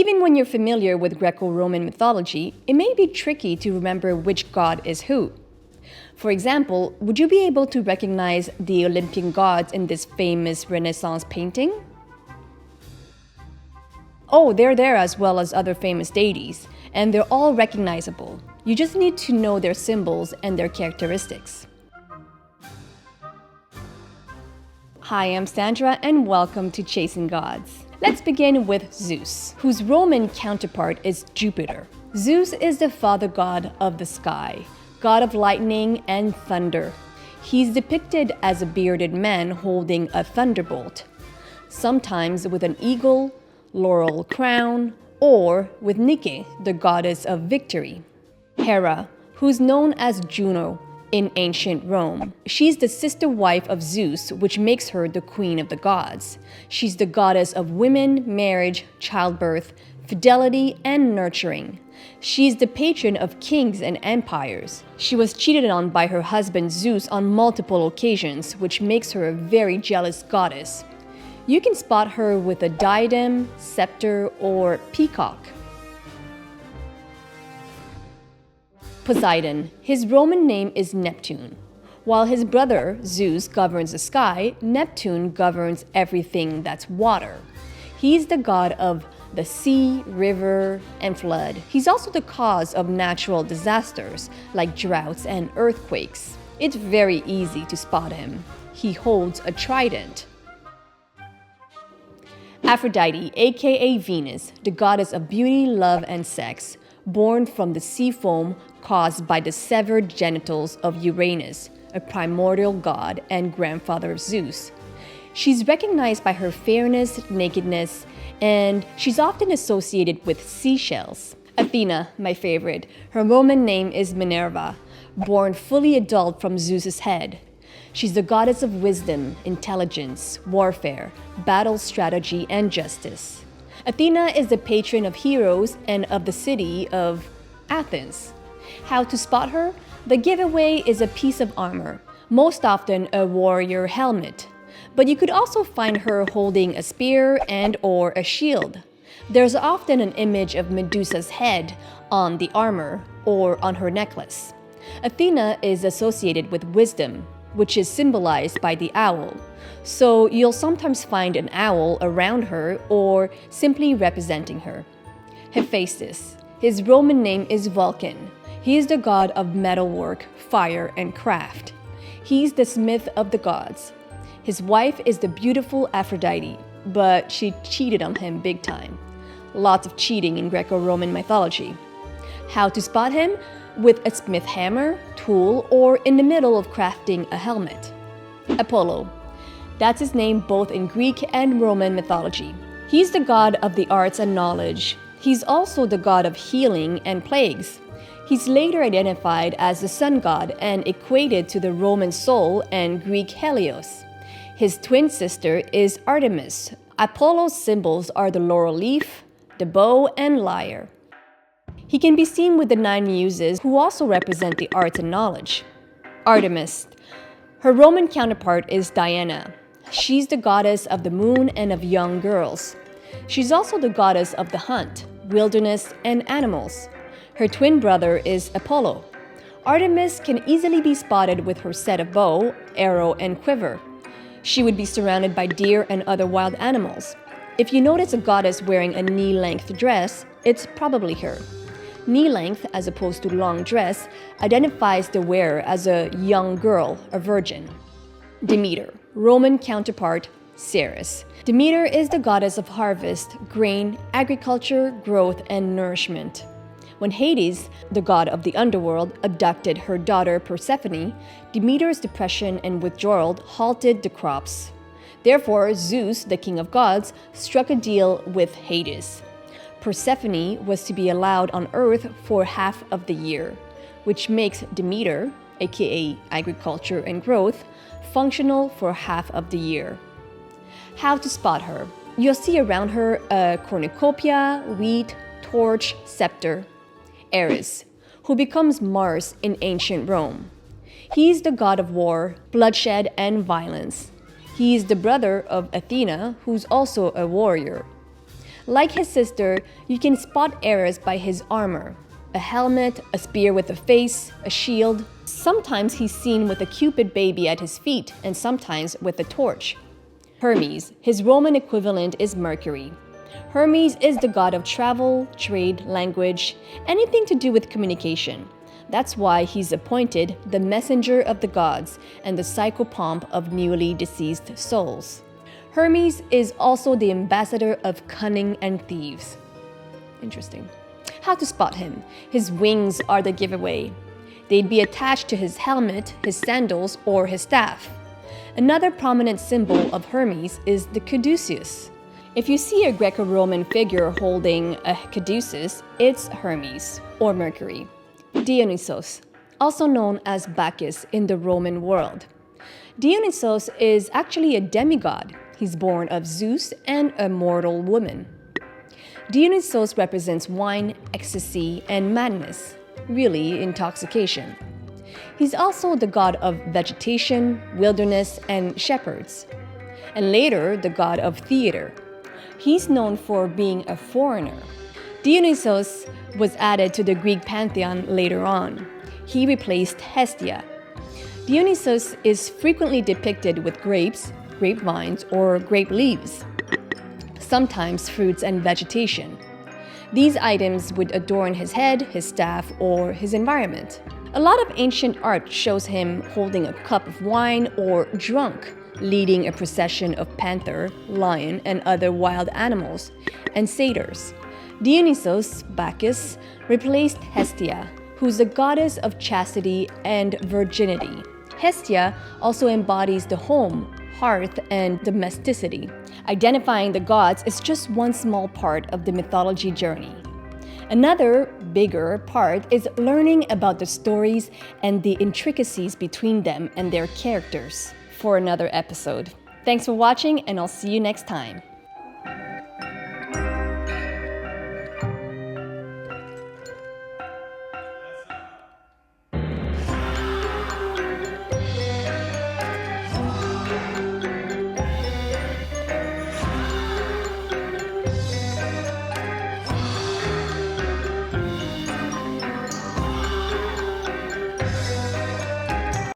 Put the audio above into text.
Even when you're familiar with Greco-Roman mythology, it may be tricky to remember which god is who. For example, would you be able to recognize the Olympian gods in this famous Renaissance painting? Oh, they're there as well as other famous deities, and they're all recognizable. You just need to know their symbols and their characteristics. Hi, I'm Sandra, and welcome to Chasing Gods. Let's begin with Zeus, whose Roman counterpart is Jupiter. Zeus is the father god of the sky, god of lightning and thunder. He's depicted as a bearded man holding a thunderbolt, sometimes with an eagle, laurel crown, or with Nike, the goddess of victory. Hera, who's known as Juno in ancient Rome. She's the sister wife of Zeus, which makes her the queen of the gods. She's the goddess of women, marriage, childbirth, fidelity, and nurturing. She's the patron of kings and empires. She was cheated on by her husband Zeus on multiple occasions, which makes her a very jealous goddess. You can spot her with a diadem, scepter, or peacock. Poseidon. His Roman name is Neptune. While his brother, Zeus, governs the sky, Neptune governs everything that's water. He's the god of the sea, river, and flood. He's also the cause of natural disasters like droughts and earthquakes. It's very easy to spot him. He holds a trident. Aphrodite, aka Venus, the goddess of beauty, love, and sex, born from the sea foam caused by the severed genitals of Uranus, a primordial god and grandfather of Zeus. She's recognized by her fairness, nakedness, and she's often associated with seashells. Athena, my favorite. Her Roman name is Minerva, born fully adult from Zeus's head. She's the goddess of wisdom, intelligence, warfare, battle strategy, and justice. Athena is the patron of heroes and of the city of Athens. How to spot her? The giveaway is a piece of armor, most often a warrior helmet. But you could also find her holding a spear and/or a shield. There's often an image of Medusa's head on the armor or on her necklace. Athena is associated with wisdom, which is symbolized by the owl. So you'll sometimes find an owl around her or simply representing her. Hephaestus. His Roman name is Vulcan. He is the god of metalwork, fire, and craft. He's the smith of the gods. His wife is the beautiful Aphrodite, but she cheated on him big time. Lots of cheating in Greco-Roman mythology. How to spot him? With a smith hammer, tool, or in the middle of crafting a helmet. Apollo. That's his name both in Greek and Roman mythology. He's the god of the arts and knowledge. He's also the god of healing and plagues. He's later identified as the sun god and equated to the Roman Sol and Greek Helios. His twin sister is Artemis. Apollo's symbols are the laurel leaf, the bow, and lyre. He can be seen with the 9 muses, who also represent the arts and knowledge. Artemis. Her Roman counterpart is Diana. She's the goddess of the moon and of young girls. She's also the goddess of the hunt, wilderness, and animals. Her twin brother is Apollo. Artemis can easily be spotted with her set of bow, arrow, and quiver. She would be surrounded by deer and other wild animals. If you notice a goddess wearing a knee-length dress, it's probably her. Knee-length, as opposed to long dress, identifies the wearer as a young girl, a virgin. Demeter. Roman counterpart, Ceres. Demeter is the goddess of harvest, grain, agriculture, growth, and nourishment. When Hades, the god of the underworld, abducted her daughter Persephone, Demeter's depression and withdrawal halted the crops. Therefore, Zeus, the king of gods, struck a deal with Hades. Persephone was to be allowed on Earth for half of the year, which makes Demeter, aka agriculture and growth, functional for half of the year. How to spot her? You'll see around her a cornucopia, wheat, torch, scepter. Eris, who becomes Mars in ancient Rome. He's the god of war, bloodshed, and violence. He is the brother of Athena, who's also a warrior. Like his sister, you can spot Eris by his armor: a helmet, a spear with a face, a shield. Sometimes he's seen with a Cupid baby at his feet, and sometimes with a torch. Hermes, his Roman equivalent, is Mercury. Hermes is the god of travel, trade, language, anything to do with communication. That's why he's appointed the messenger of the gods and the psychopomp of newly deceased souls. Hermes is also the ambassador of cunning and thieves. Interesting. How to spot him? His wings are the giveaway. They'd be attached to his helmet, his sandals, or his staff. Another prominent symbol of Hermes is the caduceus. If you see a Greco-Roman figure holding a caduceus, it's Hermes, or Mercury. Dionysus, also known as Bacchus in the Roman world. Dionysus is actually a demigod. He's born of Zeus and a mortal woman. Dionysus represents wine, ecstasy, and madness, really intoxication. He's also the god of vegetation, wilderness, and shepherds, and later the god of theater. He's known for being a foreigner. Dionysus was added to the Greek pantheon later on. He replaced Hestia. Dionysus is frequently depicted with grapes, grapevines, or grape leaves, sometimes fruits and vegetation. These items would adorn his head, his staff, or his environment. A lot of ancient art shows him holding a cup of wine or drunk, leading a procession of panther, lion, and other wild animals, and satyrs. Dionysus, Bacchus, replaced Hestia, who's the goddess of chastity and virginity. Hestia also embodies the home, hearth, and domesticity. Identifying the gods is just one small part of the mythology journey. Another, bigger part is learning about the stories and the intricacies between them and their characters. For another episode. Thanks for watching, and I'll see you next time.